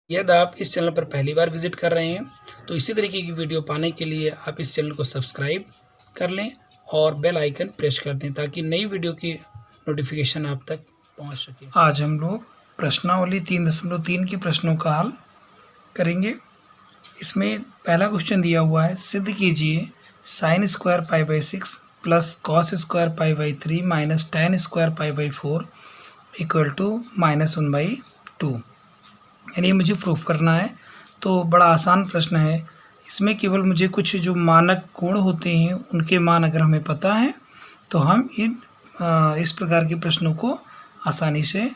यदि आप इस चैनल पर पहली बार विजिट कर रहे हैं तो इसी तरीके की वीडियो पाने के लिए आप इस चैनल को सब्सक्राइब कर लें और बेल आइकन प्रेस कर दें ताकि नई वीडियो की नोटिफिकेशन आप तक पहुंच सके। आज हम लोग प्रश्नावली 3.3 के प्रश्नों का हल करेंगे। इसमें पहला क्वेश्चन दिया हुआ है, सिद्ध कीजिए sin square pi by 6 plus cos square pi by 3 minus tan square pi by 4 equal to -1/2। यानी मुझे प्रूफ करना है। तो बड़ा आसान प्रश्न है। इसमें केवल मुझे कुछ जो मानक कोण होते हैं उनके मान अगर हमें पता है तो हम इस प्रकार के प्रश्नों को आसानी से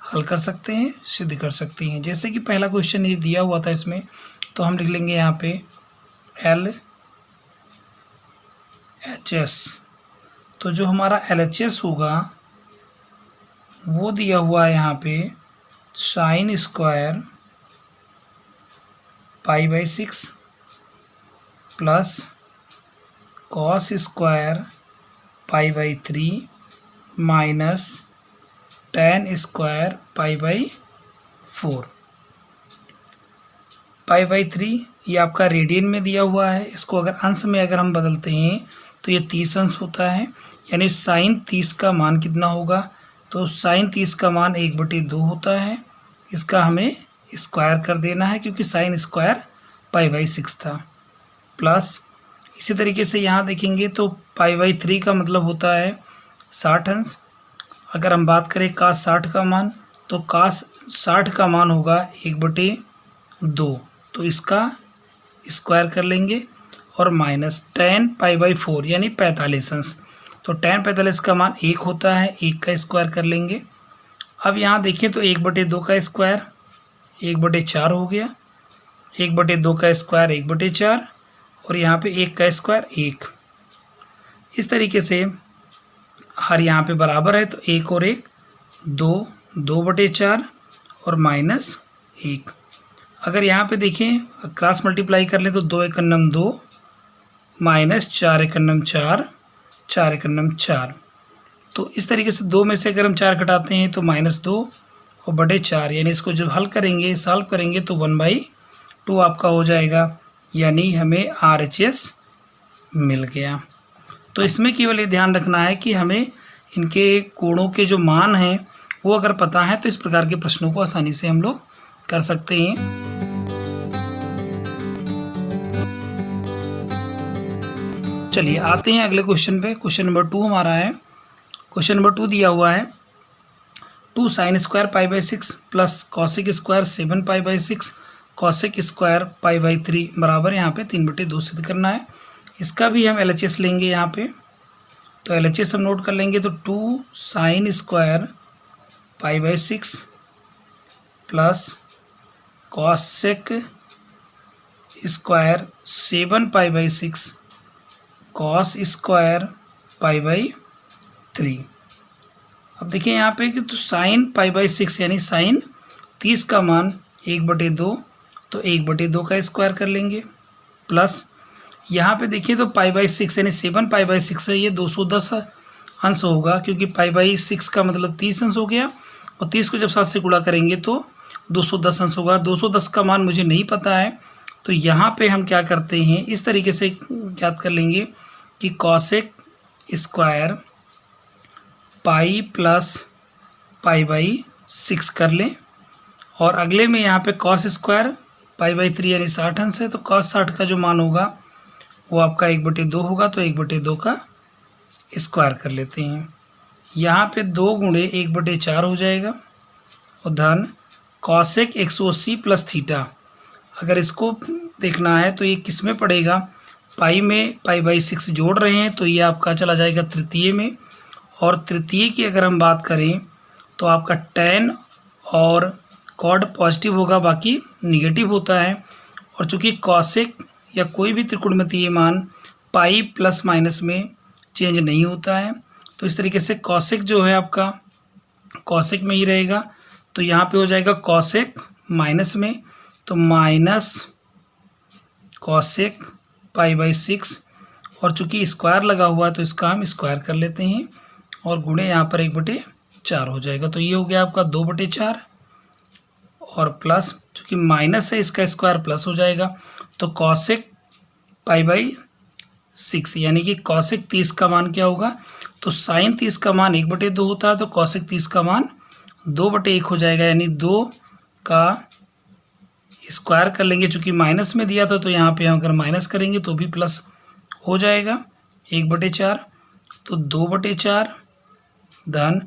हल कर सकते हैं, सिद्ध कर सकते हैं। जैसे कि पहला क्वेश्चन ये दिया हुआ था, इसमें तो हम लिख लेंगे यहाँ पे LHS। तो जो हमारा LHS होगा वो दिया हुआ है यहाँ पे sin square pi by 6 plus cos square pi by 3 minus tan square pi by 4। Pi by 3 ये आपका रेडियन में दिया हुआ है। इसको अगर अंश में अगर हम बदलते हैं तो ये 30 अंश होता है। यानी साइन 30 का मान कितना होगा? तो साइन 30 का मान 1/2 होता है। इसका हमें स्क्वायर कर देना है क्योंकि साइन स्क्वायर पाई बाई 6 था। प्लस इसी तरीके से यहाँ देखेंगे तो पाई बाई 3 का मतलब होता है 60 अंश। अगर हम बात करें cos 60 का मान, तो cos 60 का मान होगा 1/2। तो इसका स्क्वायर कर लेंगे और माइनस tan पाई बाई 4 यानी 45 अंश। तो tan 45 का मान 1 होता है, 1 का स्क्वायर कर लेंगे। अब यहाँ देखिए तो 1/2 का स्क्वायर 1/4 हो गया, 1/2 का स्क्वायर 1/4 और यहाँ पे 1 का स्क्वायर 1। इस तरीके से हर यहाँ पे बराबर है तो 1 और 1 2, 2/4 और माइनस 1। अगर यहाँ पे देखें क्रॉस मल्टीप्लाई कर लें तो 2 × 2 माइनस 4 × 4, 4 × 4। तो इस तरीके से 2 में से अगर हम 4 घटाते हैं तो -2 और /4, यानी इसको जब हल करेंगे, सॉल्व करेंगे तो 1/2 आपका हो जाएगा। यानी हमें RHS मिल गया। तो इसमें केवल ये ध्यान रखना है कि हमें इनके कोणों के जो मान हैं वो अगर पता है तो इस प्रकार के प्रश्नों को आसानी से हम लोग कर सकते हैं। चलिए आते हैं अगले क्वेश्चन पे। क्वेश्चन नंबर 2 हमारा है। क्वेश्चन नंबर 2 दिया हुआ है 2 sin square pi by 6 plus cosec square 7 pi by 6 cosec square pi by 3 बराबर यहाँ पे 3/2 सिद्ध करना है। इसका भी हम LHS लेंगे यहाँ पे। तो LHS हम नोट कर लेंगे तो 2 sin square pi by 6 plus cosec square 7 pi by 6 cos square pi by 3। अब देखिए यहाँ पे कि तो साइन पाई बाई 6 यानी साइन 30 का मान 1/2, तो 1/2 का स्क्वायर कर लेंगे। प्लस यहाँ पे देखिए तो पाई बाई 6 यानी 7 पाई बाई 6 है, ये 210 अंश होगा क्योंकि पाई बाई 6 का मतलब 30 अंश हो गया और 30 को जब 7 से गुणा करेंगे तो 210 अंश होगा। 210 का मान मुझे नहीं पता है तो यहाँ पे हम क्या करते हैं, इस तरीके से याद कर लेंगे कि cosec square pi plus pi by 6 कर लें और अगले में यहाँ पे कॉस स्क्वायर पाई बाई 3 यानी 60 अंश है। तो कॉस 60 का जो मान होगा वो आपका 1/2 होगा, तो 1/2 का स्क्वायर कर लेते हैं। यहाँ पे 2 × 1/4 हो जाएगा और धन कॉसेक 180 प्लस थीटा। अगर इसको देखना है तो ये किस में पड़ेगा, पाई में पाई बाई 6 जोड़ रहे हैं तो ये आपका चला जाएगा तृतीय में। और तृतीय की अगर हम बात करें तो आपका tan और कॉड पॉजिटिव होगा, बाकी निगेटिव होता है। और चूंकि कॉसेक या कोई भी त्रिकोणमितीय मान पाई प्लस माइनस में चेंज नहीं होता है, तो इस तरीके से कॉसेक जो है आपका कॉसेक में ही रहेगा। तो यहाँ पे हो जाएगा कॉसेक माइनस में, तो माइनस कॉसेक पाई बाई 6 और चूंकि स्क्वायर लगा हुआ है तो इसका हम स्क्वायर कर लेते हैं और गुणे यहाँ पर 1/4 हो जाएगा। तो ये हो गया आपका 2/4 और प्लस, चूँकि माइनस है इसका स्क्वायर प्लस हो जाएगा, तो कॉसेक π/6 यानी कि कॉसेक 30 का मान क्या होगा, तो साइन 30 का मान 1/2 होता है, तो कॉसेक 30 का मान 2/1 हो जाएगा, यानी 2 का स्क्वायर कर लेंगे, चूँकि माइनस में दिया था तो यहाँ पे हम अगर माइनस करेंगे तो भी प्लस हो जाएगा 1/4, तो 2/4 धन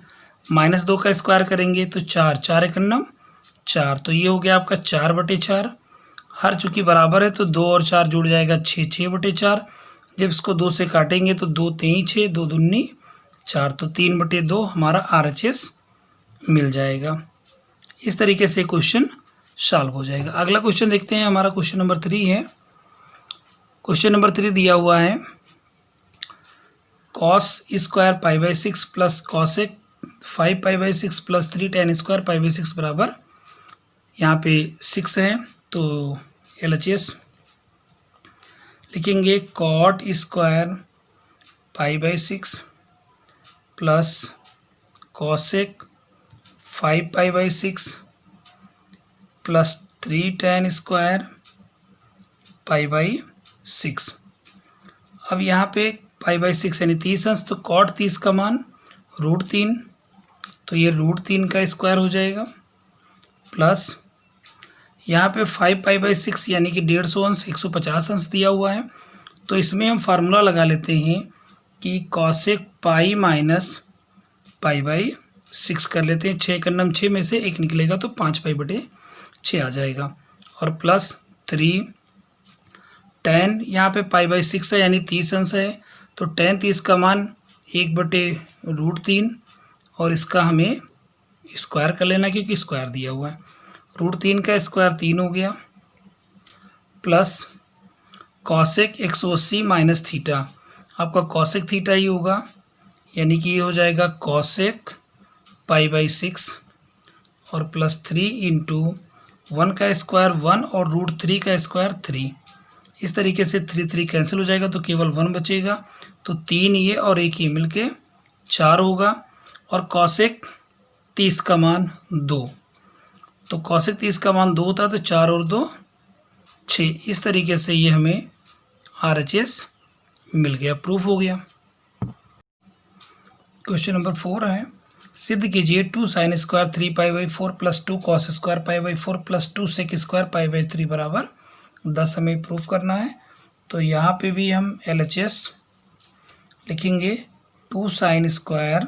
-2 का स्क्वायर करेंगे तो 4, 4 × 9 4, तो ये हो गया आपका 4/4। हर चूँकि बराबर है तो 2 और 4 जुड़ जाएगा 6, 6/4। जब इसको 2 से काटेंगे तो 2 3 6, 2 दूनी 4, तो 3/2 हमारा RHS मिल जाएगा। इस तरीके से क्वेश्चन सॉल्व हो जाएगा। अगला क्वेश्चन देखते हैं, हमारा क्वेश्चन नंबर 3 है। क्वेश्चन नंबर 3 दिया हुआ है cos² π/6 plus cosec 5π/6 plus 3tan² π/6 बराबर, यहाँ पे 6 है तो LHS लिखेंगे cot² π/6 plus cosec 5π/6 plus 3tan² π/6। अब यहाँ पे π/6 यानी 30 अंश, तो cot 30 का मान √3, तो ये √3 का स्क्वायर हो जाएगा, प्लस यहाँ पे 5π/6 यानी कि 150 अंश 150 अंश दिया हुआ है, तो इसमें हम फार्मूला लगा लेते हैं कि कॉसेक पाई माइनस π/6 कर लेते हैं। 6 × 9 6 में से 1 निकलेगा तो 5π/6 आ जाएगा, और प्लस 3 tan, यहाँ पे π/6 है यानी 30 अंश है, तो tan 30 का मान 1/√3, और इसका हमें स्क्वायर कर लेना क्योंकि स्क्वायर दिया हुआ है। √3 का स्क्वायर 3 हो गया, प्लस कॉसेक 180 माइनस थीटा, आपका कॉसेक थीटा ही होगा, यानी कि ये हो जाएगा कॉसेक π/6 और प्लस 3 × 1 का स्क्वायर 1 और √3 का स्क्वायर 3। इस तरीके से 3 3 कैंसिल हो जाएगा तो केवल 1 बचेगा, तो 3 ये और 1 ये मिलके 4 होगा, और कॉसेक 30 का मान 2, तो कॉसेक 30 का मान 2 होता है, तो 4 और 2 6। इस तरीके से ये हमें RHS मिल गया, प्रूफ हो गया। क्वेश्चन नंबर 4 है, सिद्ध कीजिए 2 sin² 3π/4 plus 2 cos² π/4 plus 2 sec² π/3 बराबर 10 हमें प्रूफ करना है। तो यहाँ पे भी हम LHS लिखेंगे 2 sin²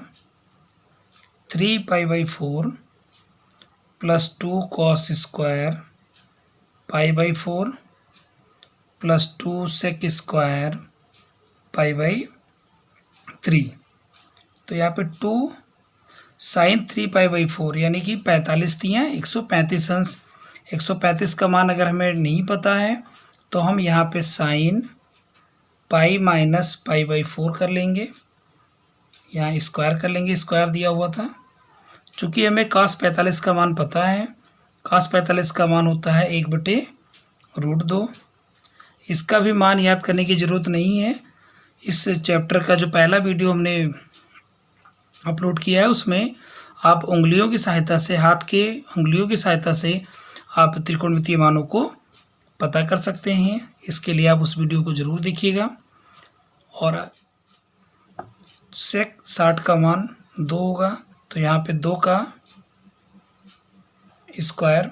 3π/4 plus 2 cos² π/4 plus 2 sec² π/3। तो यहाँ पे 2 sin 3π/4 यानी कि 45 दिया 135 अंश, 135 का मान अगर हमें नहीं पता है तो हम यहाँ पे sin पाई माइनस π/4 कर लेंगे, यहाँ स्क्वायर कर लेंगे, स्क्वायर दिया हुआ था। चूँकि हमें cos 45 का मान पता है, cos 45 का मान होता है 1/√2। इसका भी मान याद करने की ज़रूरत नहीं है। इस चैप्टर का जो पहला वीडियो हमने अपलोड किया है उसमें आप उंगलियों की सहायता से, हाथ के उंगलियों की सहायता से आप त्रिकोणमितीय मानों को पता कर सकते हैं। इसके लिए आप उस वीडियो को ज़रूर देखिएगा। और sec 60 का मान 2 होगा, तो यहाँ पे 2 का स्क्वायर।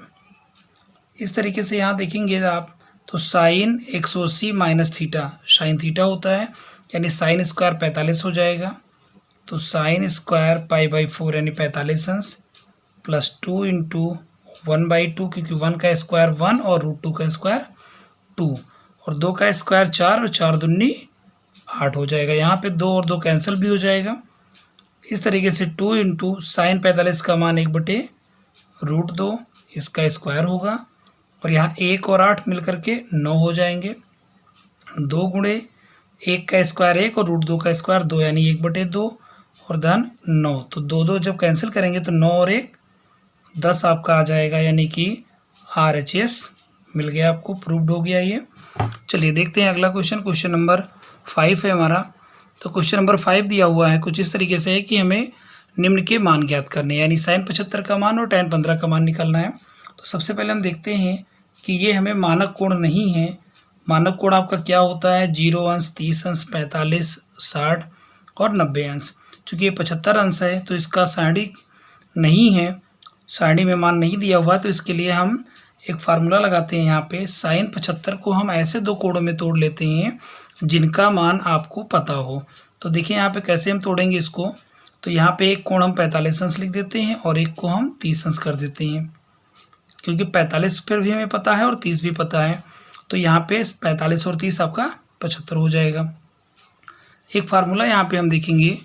इस तरीके से यहाँ देखेंगे आप तो sine 180 minus theta sine theta होता है, यानी साइन स्क्वायर 45 हो जाएगा। तो साइन स्क्वायर π/4 यानी 45 अंश प्लस 2 × 1/2, क्योंकि 1 का स्क्वायर 1 और √2 का स्क्वायर 2, और 2 का स्क्वायर 4 और 4 दूनी 8 हो जाएगा। यहाँ पे 2 और 2 कैंसिल भी हो जाएगा। इस तरीके से 2 × साइन 45 का मान 1/√2 इसका स्क्वायर होगा, और यहाँ 1 और 8 मिलकर के 9 हो जाएंगे। 2 × 1 का स्क्वायर 1 और √2 का स्क्वायर 2 यानी 1/2 और धन 9, तो 2 2 जब कैंसिल करेंगे तो 9 और 1 10 आपका आ जाएगा, यानी कि RHS मिल गया आपको, प्रूव्ड हो गया ये। चलिए देखते हैं अगला क्वेश्चन। क्वेश्चन नंबर 5 है हमारा। तो क्वेश्चन नंबर 5 दिया हुआ है कुछ इस तरीके से है कि हमें निम्न के मान ज्ञात करने, यानी साइन 75 का मान और tan 15 का मान निकालना है। तो सबसे पहले हम देखते हैं कि ये हमें मानक कोण नहीं है। मानक कोण आपका क्या होता है? 0 अंश, 30 अंश, 45, 60 और 90 अंश। चूँकि ये 75 अंश है तो इसका सारणी नहीं है, सारणी में मान नहीं दिया हुआ, तो इसके लिए हम एक फार्मूला लगाते हैं। यहाँ पे साइन 75 को हम ऐसे दो कोणों में तोड़ लेते हैं जिनका मान आपको पता हो। तो देखिए यहाँ पे कैसे हम तोड़ेंगे इसको। तो यहाँ पे एक कोण हम 45 अंश लिख देते हैं और एक को हम 30 अंश कर देते हैं, क्योंकि 45 पर भी हमें पता है और 30 भी पता है। तो यहाँ पे 45 और 30 आपका 75 हो जाएगा। एक फार्मूला यहाँ पे हम देखेंगे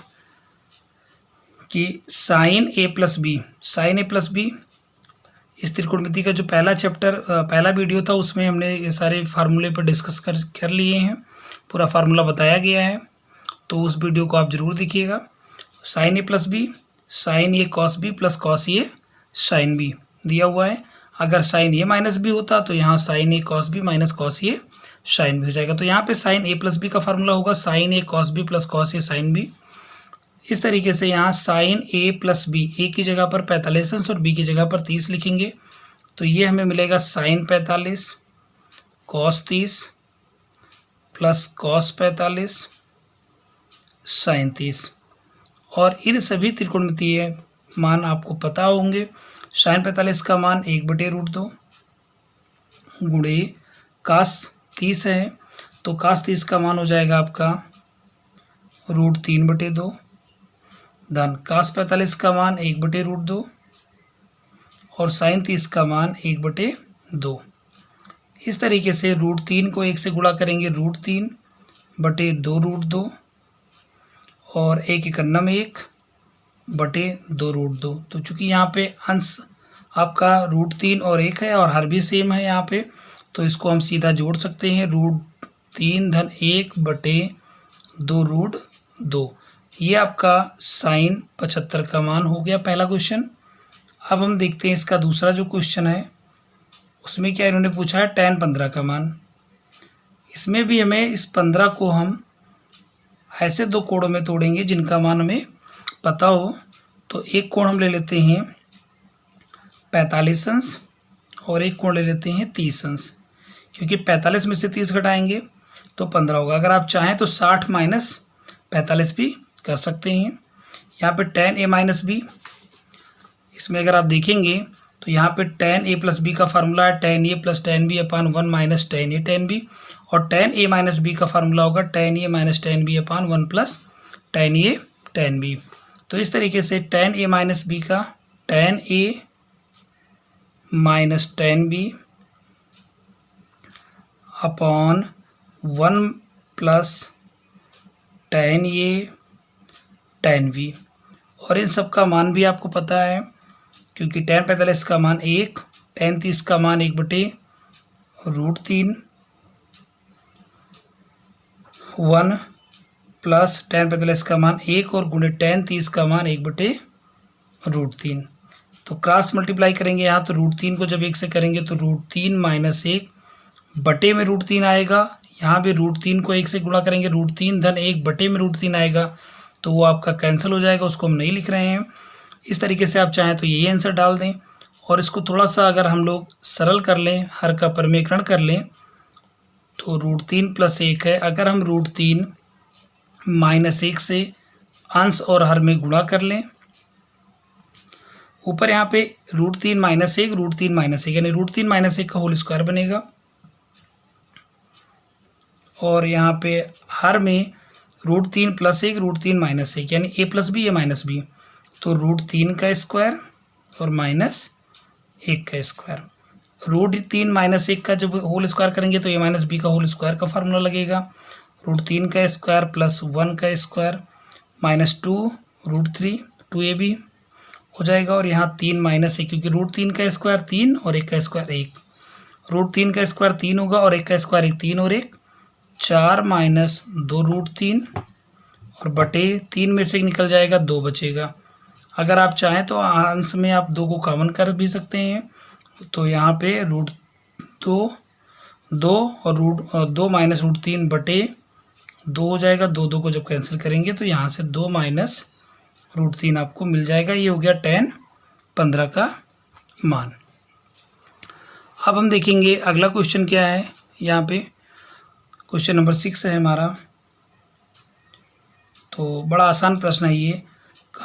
कि sign A plus B, sign A plus B, इस त्रिकोणमिति का जो पहला चैप्टर पहला वीडियो था उसमें हमने ये सारे फार्मूले पर डिस्कस कर लिए हैं, पूरा फार्मूला बताया गया है, तो उस वीडियो को आप ज़रूर देखिएगा। Sign A plus B, sign A cos b plus cos A sine B दिया हुआ है। अगर साइन ए माइनस बी होता तो यहाँ sign A cos B minus cos A sine B हो जाएगा। तो यहाँ पे साइन ए प्लस बी का फार्मूला होगा sign A cos b plus cos A sine B. इस तरीके से यहाँ साइन ए प्लस बी, ए की जगह पर 45 अंश और बी की जगह पर 30 लिखेंगे, तो ये हमें मिलेगा sine 45 cos 30 plus cos 45 sine 30। और इन सभी त्रिकोणमितीय मान आपको पता होंगे। साइन 45 का मान 1/√2 गुणे कास 30 है, तो कास 30 का मान हो जाएगा आपका √3/2 धन कास 45 का मान 1/√2 और साइन 30 का मान 1/2। इस तरीके से √3 को 1 से गुणा करेंगे √3/2√2 और 1 एकन्नम 1/2√2। तो चूँकि यहाँ पे अंश आपका √3 और 1 है और हर भी सेम है यहाँ पे, तो इसको हम सीधा जोड़ सकते हैं √3 धन 1/2√2। ये आपका साइन 75 का मान हो गया पहला क्वेश्चन। अब हम देखते हैं इसका दूसरा जो क्वेश्चन है, उसमें क्या इन्होंने पूछा है tan 15 का मान। इसमें भी हमें इस 15 को हम ऐसे दो कोणों में तोड़ेंगे जिनका मान हमें पता हो। तो एक कोण हम ले लेते हैं 45 अंश और एक कोण ले लेते हैं 30 अंश, क्योंकि 45 में से 30 घटाएंगे तो 15 होगा। अगर आप चाहें तो 60 माइनस 45 भी कर सकते हैं। यहाँ पे tan a माइनस बी, इसमें अगर आप देखेंगे तो यहाँ पे tan a प्लस बी का फार्मूला है tan a plus tan b upon 1 minus tan a tan b, और tan a माइनस बी का फार्मूला होगा tan a minus tan b upon 1 plus tan a tan b। तो इस तरीके से tan a minus b का tan a minus tan b upon 1 plus tan a tan b, और इन सब का मान भी आपको पता है, क्योंकि tan 45 का मान 1, tan 30 का मान 1/√3, 1 प्लस tan 45 का मान 1 और गुणे tan 30 का मान 1/√3। तो क्रॉस मल्टीप्लाई करेंगे यहाँ, तो √3 को जब 1 से करेंगे तो √3 माइनस 1 बटे में √3 आएगा। यहाँ भी √3 को 1 से गुणा करेंगे √3 धन 1 बटे में √3 आएगा, तो वो आपका कैंसिल हो जाएगा, उसको हम नहीं लिख रहे हैं। इस तरीके से आप चाहें तो यही आंसर डाल दें, और इसको थोड़ा सा अगर हम लोग सरल कर लें, हर का परिमेयकरण कर लें, तो √3 प्लस 1 है। अगर हम √3 माइनस 1 से अंश और हर में गुणा कर लें, ऊपर यहाँ पे √3 माइनस 1 √3 माइनस 1 यानी √3 माइनस 1 का होल स्क्वायर बनेगा, और यहाँ पे हर में √3 प्लस 1 √3 माइनस 1 यानी a plus b a minus B, तो √3 का स्क्वायर और माइनस 1 का स्क्वायर। √3 माइनस 1 का जब होल स्क्वायर करेंगे तो a माइनस बी का होल स्क्वायर का फार्मूला लगेगा, √3 का स्क्वायर प्लस 1 का स्क्वायर माइनस 2 √3 2ab हो जाएगा, और यहाँ 3 माइनस 1, क्योंकि √3 का स्क्वायर 3 और 1 का स्क्वायर 1, √3 का स्क्वायर 3 होगा और 1 का स्क्वायर 1 3 और 1 4 माइनस 2 √3 और बटे 3 में से निकल जाएगा 2 बचेगा। अगर आप चाहें तो अंश में आप 2 को कॉमन कर भी सकते हैं, तो यहाँ पे √2 और √2 माइनस √3 बटे 2 हो जाएगा। 2 को जब कैंसिल करेंगे तो यहाँ से 2 माइनस √3 आपको मिल जाएगा। ये हो गया tan 15 का मान। अब हम देखेंगे अगला क्वेश्चन क्या है। यहाँ पे क्वेश्चन नंबर 6 है हमारा। तो बड़ा आसान प्रश्न है ये।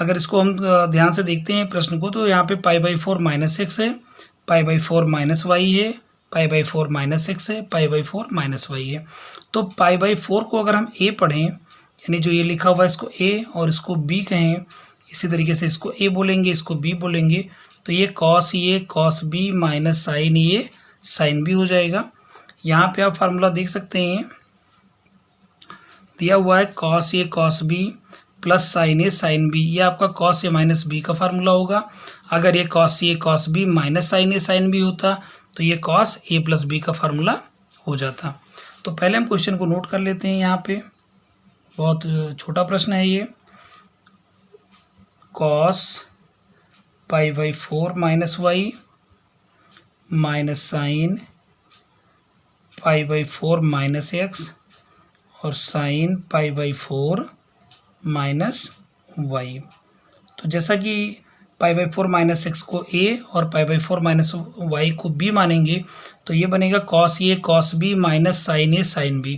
अगर इसको हम ध्यान से देखते हैं प्रश्न को, तो यहाँ पे π/4 -6 है, π/4 -y है, π/4 -6 है, π/4 -y है। तो π/4 को अगर हम a पढ़ें, यानी जो ये लिखा हुआ है इसको a और इसको b कहें, इसी तरीके से इसको a बोलेंगे, इसको b बोलेंगे, तो ये cos b minus sine b हो जाएगा। यहाँ पे आप फार्मूला देख सकते हैं, दिया हुआ है cos b plus sine b, ये आपका cos a माइनस b का फार्मूला होगा। अगर ये cos b minus sine b होता तो ये cos a प्लस b का फार्मूला हो जाता। तो पहले हम क्वेश्चन को नोट कर लेते हैं। यहाँ पे बहुत छोटा प्रश्न है ये। cos π/4 -y minus sine π/4 -x और साइन π/4 -y। तो जैसा कि π/4 -x को a और π/4 -y को b मानेंगे, तो ये बनेगा cos a cos b minus sine b,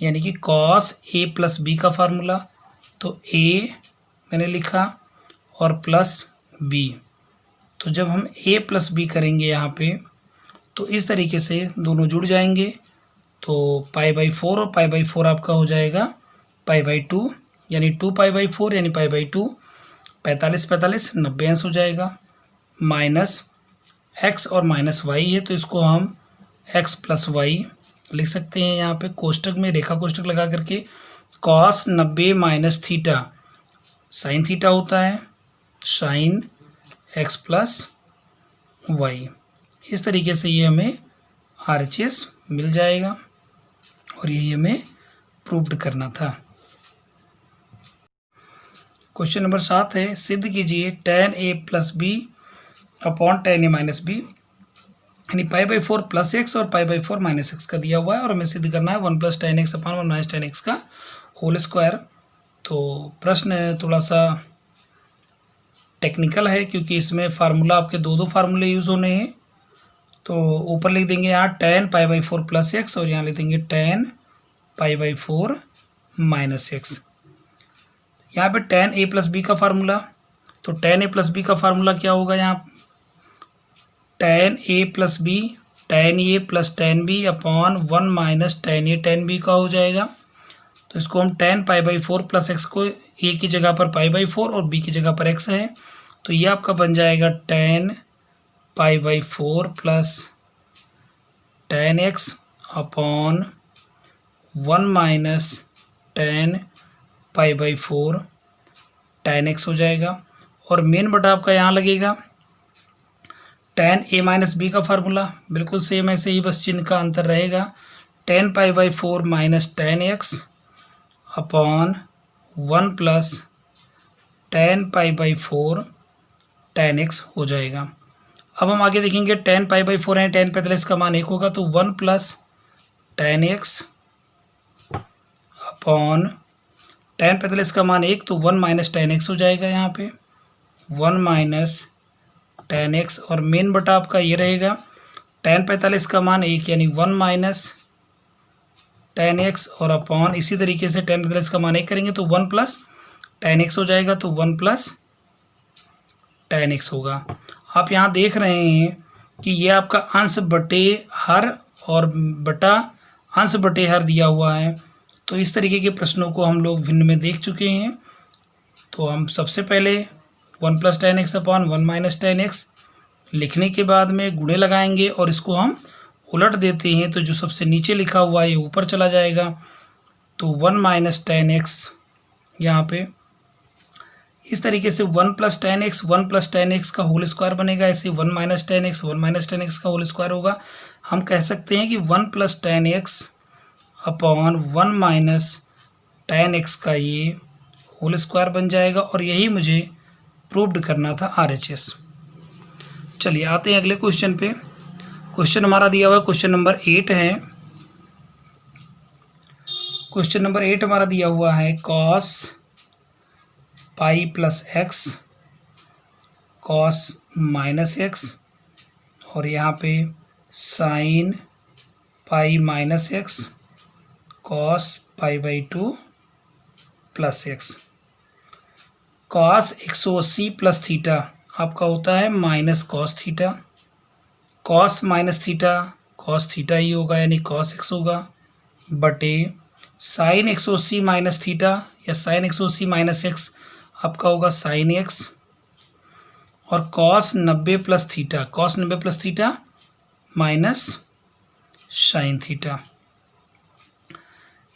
यानी कि cos a प्लस b का फार्मूला। तो a मैंने लिखा और प्लस b। तो जब हम a प्लस b करेंगे यहाँ पे, तो इस तरीके से दोनों जुड़ जाएंगे। तो π/4 और π/4 आपका हो जाएगा π/2, यानी 2π/4 यानी π/2, 45 90 अंश हो जाएगा। माइनस x और माइनस y है, तो इसको हम x प्लस y लिख सकते हैं। यहाँ पे कोष्टक में रेखा कोष्टक लगा करके cos 90 minus theta sine theta होता है, साइन x प्लस y। इस तरीके से ये हमें RHS मिल जाएगा और यही हमें प्रूव्ड करना था। क्वेश्चन नंबर 7 है, सिद्ध कीजिए tan a plus b upon tan a minus b, यानी π/4 प्लस x और π/4 माइनस x का दिया हुआ है और हमें सिद्ध करना है 1 plus tan x upon 1 minus tan x का होल स्क्वायर। तो प्रश्न थोड़ा सा टेक्निकल है, क्योंकि इसमें फार्मूला आपके दो फार्मूले यूज़ होने हैं। तो ऊपर लिख देंगे यहाँ tan π/4 प्लस x और यहाँ लिख देंगे tan π/4 माइनस x। यहाँ पे tan a प्लस b का फार्मूला, तो tan a प्लस b का फार्मूला क्या होगा, यहाँ tan a plus b tan a plus tan b upon 1 minus tan a tan b का हो जाएगा। तो इसको हम tan π/4 प्लस x को a की जगह पर π/4 और b की जगह पर x है, तो ये आपका बन जाएगा tan π/4 plus tan x upon 1 minus tan π/4 tan x हो जाएगा। और मेन बटा आपका यहाँ लगेगा tan a माइनस b का फार्मूला, बिल्कुल सेम ऐसे ही, बस चिन्ह का अंतर रहेगा। tan π/4 minus tan x upon 1 plus tan π/4 tan x हो जाएगा। अब हम आगे देखेंगे tan π/4 है, tan 45 का मान 1 होगा, तो 1 plus tan x upon tan 45 का मान 1, तो 1 माइनस tan x हो जाएगा। यहाँ पे 1 माइनस tan x और मेन बटा आपका ये रहेगा tan 45 का मान 1 यानी 1 माइनस tan x और अपॉन इसी तरीके से tan 45 का मान 1 करेंगे तो 1 प्लस tan x हो जाएगा, तो 1 प्लस tan x होगा। आप यहाँ देख रहे हैं कि ये आपका अंश बटे हर और बटा अंश बटे हर दिया हुआ है। तो इस तरीके के प्रश्नों को हम लोग भिन्न में देख चुके हैं। तो हम सबसे पहले 1 plus tan x upon 1 minus tan x लिखने के बाद में गुणे लगाएंगे और इसको हम उलट देते हैं, तो जो सबसे नीचे लिखा हुआ है ये ऊपर चला जाएगा। तो 1 माइनस tan x यहाँ पे इस तरीके से 1 प्लस tan x का होल स्क्वायर बनेगा। ऐसे 1 माइनस tan x का होल स्क्वायर होगा। हम कह सकते हैं कि 1 plus tan x upon 1 minus tan x का ये होल स्क्वायर बन जाएगा और यही मुझे प्रूव्ड करना था RHS। चलिए आते हैं अगले क्वेश्चन पे। क्वेश्चन हमारा दिया हुआ क्वेश्चन नंबर 8 है। क्वेश्चन नंबर 8 हमारा दिया हुआ है cos pi plus x cos minus x और यहाँ पे sine pi minus x cos pi by two plus x. Cos 180 plus theta आपका होता है minus cos theta. Cos minus theta cos theta ही होगा, यानी कॉस एक्स होगा, बटे साइन 180 माइनस थीटा या साइन 180 माइनस एक्स आपका होगा साइन एक्स, और cos 90 plus theta, cos 90 plus theta minus sine theta.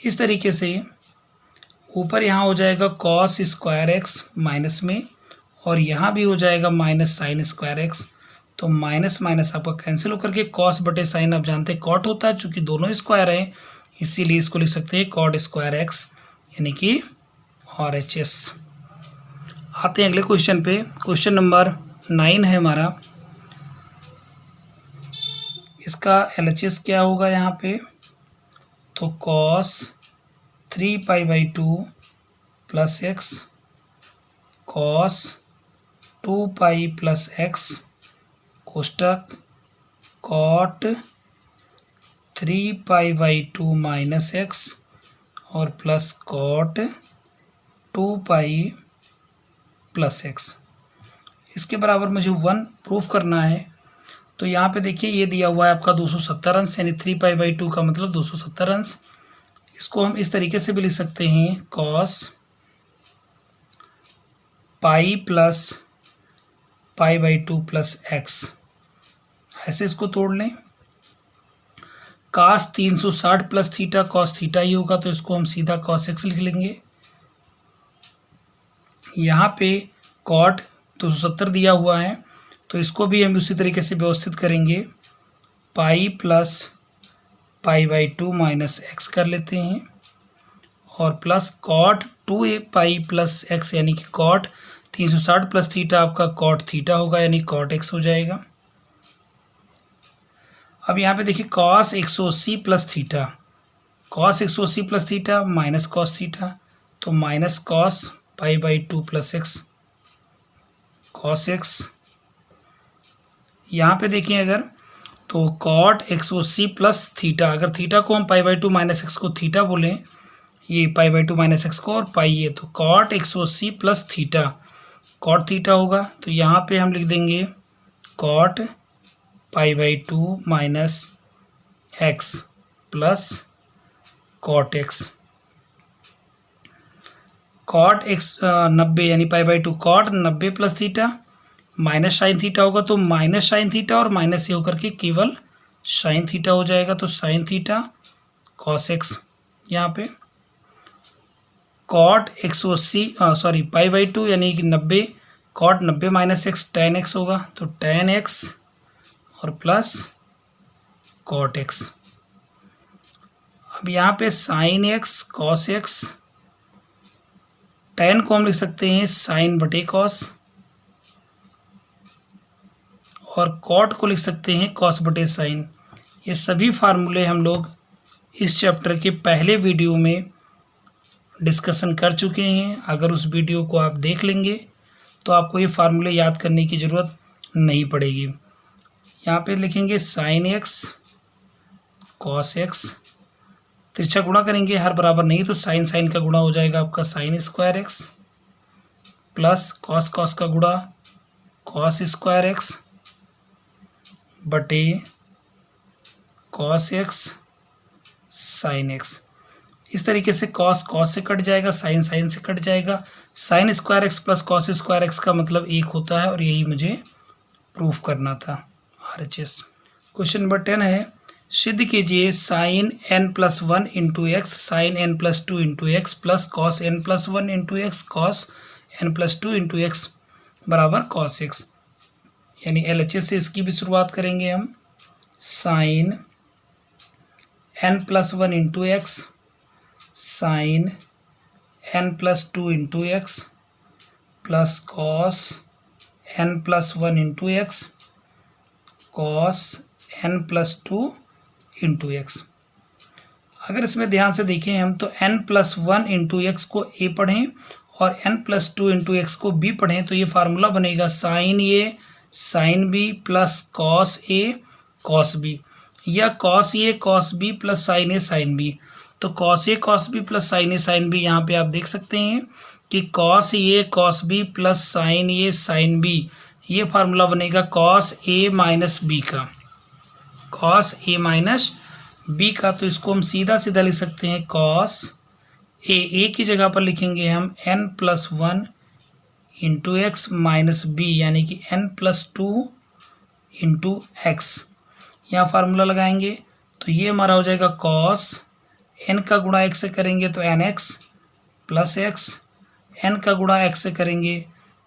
इस तरीके से ऊपर यहाँ हो जाएगा कॉस स्क्वायर एक्स माइनस में, और यहाँ भी हो जाएगा माइनस साइन स्क्वायर एक्स। तो माइनस माइनस आपका कैंसिल होकर के कॉस बटे साइन आप जानते हैं कॉट होता है, चूँकि दोनों स्क्वायर हैं इसीलिए इसको लिख सकते हैं कॉट स्क्वायर एक्स, यानी कि RHS। आते हैं अगले क्वेश्चन पे। क्वेश्चन नंबर 9 है हमारा। इसका LHS क्या होगा यहाँ पे, तो cos 3 pi by 2 plus x cos 2 pi plus x कोष्टक cot 3 pi by 2 minus x और plus cot 2 pi plus x. इसके बराबर मुझे 1 प्रूफ करना है। तो यहाँ पे देखिए ये दिया हुआ है आपका 270 अंश, यानी 3 पाई बाई 2 का मतलब 270 अंश। इसको हम इस तरीके से भी लिख सकते हैं cos pi plus pi by 2 plus x, ऐसे इसको तोड़ लें। कास 360 प्लस थीटा कॉस थीटा ही होगा, तो इसको हम सीधा कॉस एक्स लिख लेंगे। यहाँ पे कॉट 270 दिया हुआ है, तो इसको भी हम उसी तरीके से व्यवस्थित करेंगे, pi plus pi by 2 minus x कर लेते हैं, और plus cot 2 pi plus x, यानी कि कॉट 360 प्लस थीटा आपका कॉट थीटा होगा, यानी कॉट एक्स हो जाएगा। अब यहाँ पे देखिए cos 180 plus theta, cos 180 plus theta minus cos theta, तो minus cos pi by 2 plus x cos x. यहाँ पे देखिए अगर तो कॉट 180 प्लस थीटा, अगर थीटा को हम पाई बाई 2 माइनस एक्स को थीटा बोलें, ये पाई बाई 2 माइनस एक्स को और पाई है, तो cot 180 plus theta cot theta होगा। तो यहाँ पे हम लिख देंगे cot pi by 2 minus x plus cot x. Cot x 90 यानी pi by 2 cot 90 plus theta minus sine theta होगा, तो माइनस साइन थीटा और माइनस ये होकर के केवल साइन थीटा हो जाएगा, तो साइन थीटा कॉस एक्स। यहाँ पे कॉट 180 पाई बाई 2 यानी कि 90 cot 90 minus x tan x होगा, तो टेन एक्स और प्लस कॉट एक्स। अब यहाँ पे sine x cos x, tan को हम लिख सकते हैं साइन बटे कॉस, और कॉट को लिख सकते हैं कॉस बटे साइन। ये सभी फार्मूले हम लोग इस चैप्टर के पहले वीडियो में डिस्कशन कर चुके हैं। अगर उस वीडियो को आप देख लेंगे तो आपको ये फार्मूले याद करने की ज़रूरत नहीं पड़ेगी। यहाँ पे लिखेंगे साइन एक्स कॉस एक्स, तिरछा गुणा करेंगे, हर बराबर नहीं तो साइन साइन का गुणा हो जाएगा आपका sine square x, plus cos cos का गुणा कॉस स्क्वायर एक्स बटे कॉस एक्स साइन एक्स। इस तरीके से कॉस कॉस से कट जाएगा, साइन साइन से कट जाएगा। Sine square x plus cos square x का मतलब 1 होता है, और यही मुझे प्रूफ करना था RHS। क्वेश्चन नंबर 10 है, सिद्ध कीजिए sine n plus 1 into x sine n plus 2 into x plus cos n plus 1 into x cos n plus 2 into x बराबर कॉस एक्स। यानी LHS से इसकी भी शुरुआत करेंगे हम। Sine n plus 1 into x sine n plus 2 into x plus cos n plus 1 into x cos n plus 2 into x. अगर इसमें ध्यान से देखें हम तो n प्लस 1 इंटू एक्स को a पढ़ें और n प्लस 2 इंटू एक्स को b पढ़ें, तो ये फार्मूला बनेगा sine a sine b plus cos a cos b, या cos a cos b plus sine a sine b. तो cos a cos b plus sine a sine b, यहाँ पे आप देख सकते हैं कि cos a cos b plus sine a sine b, ये फार्मूला बनेगा कॉस ए माइनस बी का, कॉस ए माइनस बी का। तो इसको हम सीधा सीधा लिख सकते हैं कॉस ए की जगह पर लिखेंगे हम n+1 into x minus B, यानी कि n+2 इंटू एक्स। यहाँ फार्मूला लगाएंगे तो ये हमारा हो जाएगा कॉस n का गुणा x से करेंगे तो nx प्लस एक्स, n का गुणा x से करेंगे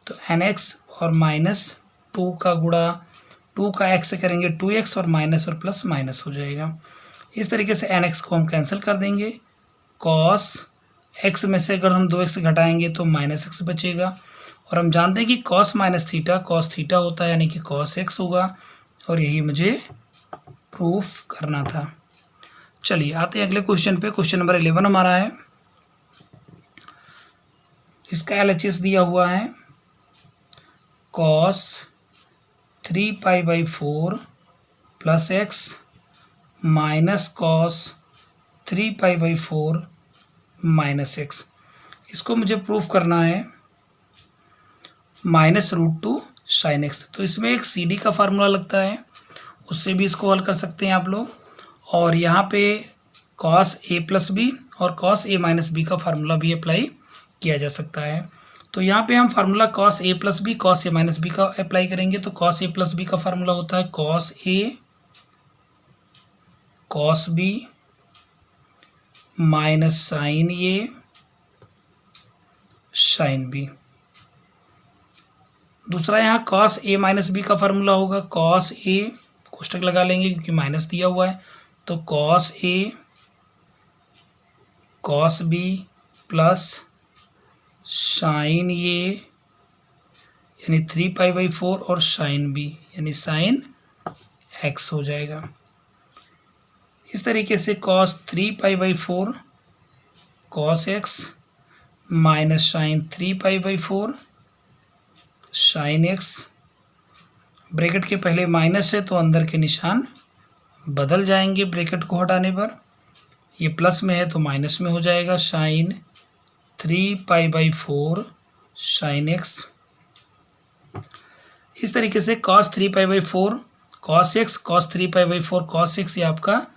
तो nx, और माइनस 2 का गुणा 2 का x से करेंगे 2x, और माइनस और प्लस माइनस हो जाएगा। इस तरीके से nx को हम कैंसिल कर देंगे। कॉस x में से अगर हम 2x घटाएंगे तो माइनस x बचेगा, और हम जानते हैं कि cos minus theta cos theta होता है, यानी कि कॉस x होगा, और यही मुझे प्रूफ करना था। चलिए आते हैं अगले क्वेश्चन पे। क्वेश्चन नंबर 11 हमारा है, इसका LHS दिया हुआ है cos 3π/4 plus x minus cos 3π/4 minus x. इसको मुझे प्रूफ करना है -√2 साइन एक्स। तो इसमें एक CD का फार्मूला लगता है, उससे भी इसको हल कर सकते हैं आप लोग, और यहाँ पे cos a प्लस बी और cos a माइनस बी का फार्मूला भी अप्लाई किया जा सकता है। तो यहाँ पे हम formula cos a plus b cos a minus b का अप्लाई करेंगे। तो cos a प्लस बी का फार्मूला होता है cos a cos b minus sine a sine b। दूसरा यहाँ cos a माइनस बी का फार्मूला होगा cos a, कोष्टक लगा लेंगे क्योंकि माइनस दिया हुआ है, तो cos a cos b plus sign a यानी 3π/4 और साइन b यानी साइन x हो जाएगा। इस तरीके से cos 3π/4 cos x minus sine 3π/4 sine x, bracket के पहले माइनस है तो अंदर के निशान बदल जाएंगे ब्रैकेट को हटाने पर, ये प्लस में है तो माइनस में हो जाएगा साइन 3π/4 साइन x। इस तरीके से cos 3π/4 cos x cos 3π/4 cos x, ये आपका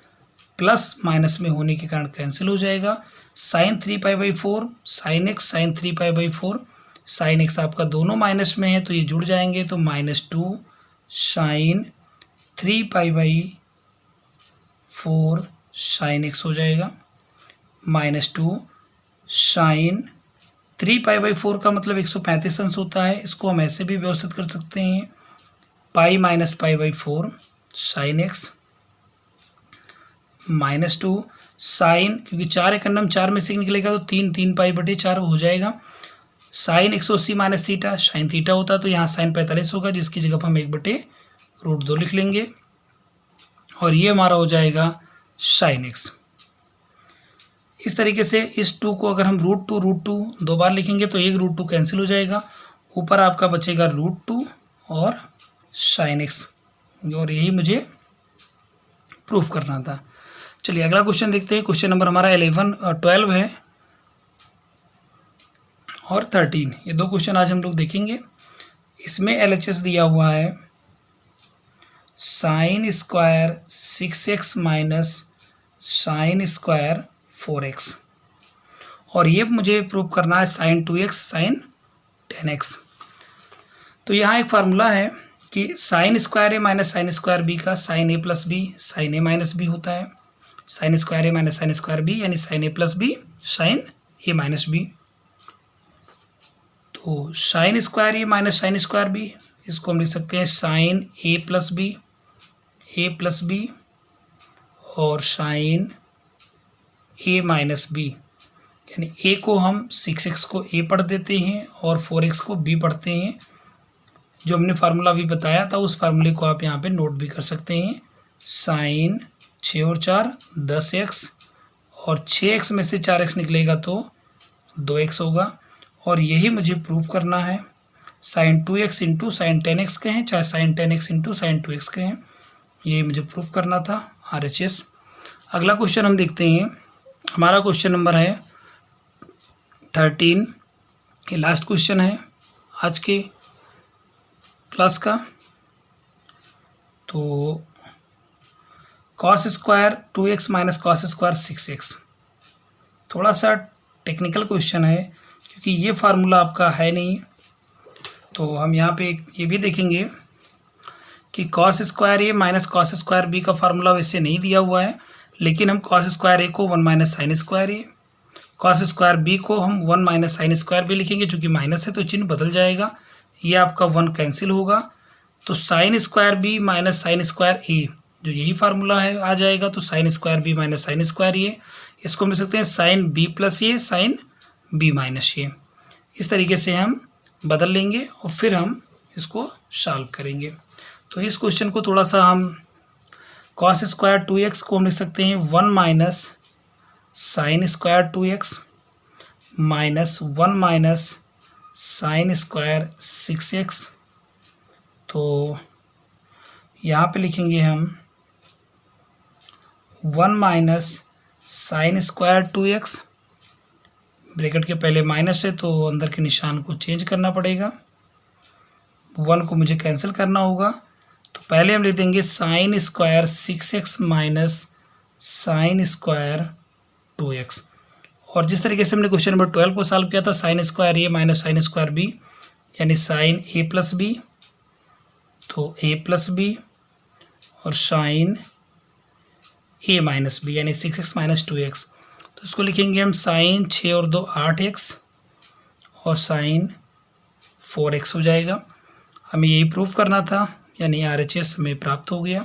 प्लस माइनस में होने के कारण कैंसिल हो जाएगा। Sine 3π/4 sine x sine 3π/4 sine x आपका दोनों माइनस में है तो ये जुड़ जाएंगे, तो -2 साइन 3π/4 साइन x हो जाएगा, -2 साइन 3π/4 का मतलब 135 अंश होता है। इसको हम ऐसे भी व्यवस्थित कर सकते हैं pi minus π/4 sine x, -2 sine, क्योंकि 4 एकन्नम 4 में से निकलेगा तो 3π/4 हो जाएगा, sine 180 minus theta sine theta होता है तो यहाँ साइन 45 होगा, जिसकी जगह पर हम 1/√2 लिख लेंगे, और ये हमारा हो जाएगा साइन x। इस तरीके से इस 2 को अगर हम √2 दो बार लिखेंगे तो 1√2 कैंसिल हो जाएगा, ऊपर आपका बचेगा √2 और साइन x, और यही मुझे प्रूफ करना था। चलिए अगला क्वेश्चन देखते हैं। क्वेश्चन नंबर हमारा 12 है और 13, ये दो क्वेश्चन आज हम लोग देखेंगे। इसमें LHS दिया हुआ है sine square 6x minus sine square 4x, और ये मुझे प्रूव करना है साइन 2x साइन 10x। तो यहाँ एक फार्मूला है कि sine square a minus sine square b का sine a plus B sine a minus B होता है, sine square a minus sine square b यानी sine a plus B sine a minus B. तो sine square A minus sine square B, इसको हम लिख सकते हैं साइन ए प्लस बी और साइन ए माइनस बी, यानी ए को हम 6x को ए पढ़ देते हैं और 4x को बी पढ़ते हैं। जो हमने फार्मूला अभी बताया था उस फार्मूले को आप यहाँ पे नोट भी कर सकते हैं। साइन 6 और 4 10x, और 6x में से 4x निकलेगा तो 2x होगा, और यही मुझे प्रूफ करना है। Sign 2x into sine 10x कहें चाहे sign 10x into sine 2x कहें, ये मुझे प्रूफ करना था RHS। अगला क्वेश्चन हम देखते हैं। हमारा क्वेश्चन नंबर है 13। ये लास्ट क्वेश्चन है आज के क्लास का। तो cos square 2x minus cos square 6x, थोड़ा सा टेक्निकल क्वेश्चन है क्योंकि ये फार्मूला आपका है नहीं। तो हम यहाँ पे ये भी देखेंगे कि cos square A minus cos square B का फार्मूला वैसे नहीं दिया हुआ है, लेकिन हम cos स्क्वायर ए को 1 माइनस साइन स्क्वायर ए, cos स्क्वायर बी को हम 1 माइनस साइन स्क्वायर बी लिखेंगे। चूँकि माइनस है तो चिन्ह बदल जाएगा, ये आपका 1 कैंसिल होगा। तो sine square B minus sine square A, जो यही फार्मूला है आ जाएगा। तो sine square B minus sine square A, इसको हम लिख सकते हैं sine B plus A sine B minus A. इस तरीके से हम बदल लेंगे और फिर हम इसको सॉल्व करेंगे। तो इस क्वेश्चन को थोड़ा सा हम cos स्क्वायर 2x को हम लिख सकते हैं 1 minus sine square 2x minus 1 minus sine square 6x। तो यहाँ पे लिखेंगे हम 1 minus sine square 2x, bracket के पहले माइनस है तो अंदर के निशान को चेंज करना पड़ेगा, 1 को मुझे कैंसिल करना होगा। तो पहले हम लिख देंगे sine square 6x minus sine square 2x। और जिस तरीके से हमने क्वेश्चन नंबर 12 को सॉल्व किया था, sign square A minus sine square B यानी साइन ए प्लस बी, तो ए प्लस बी और साइन ए माइनस बी यानी 6x माइनस 2x। तो इसको लिखेंगे हम साइन 6 और 2 8x और साइन 4x हो जाएगा। हमें यही प्रूफ करना था, यानी RHS हमें प्राप्त हो गया।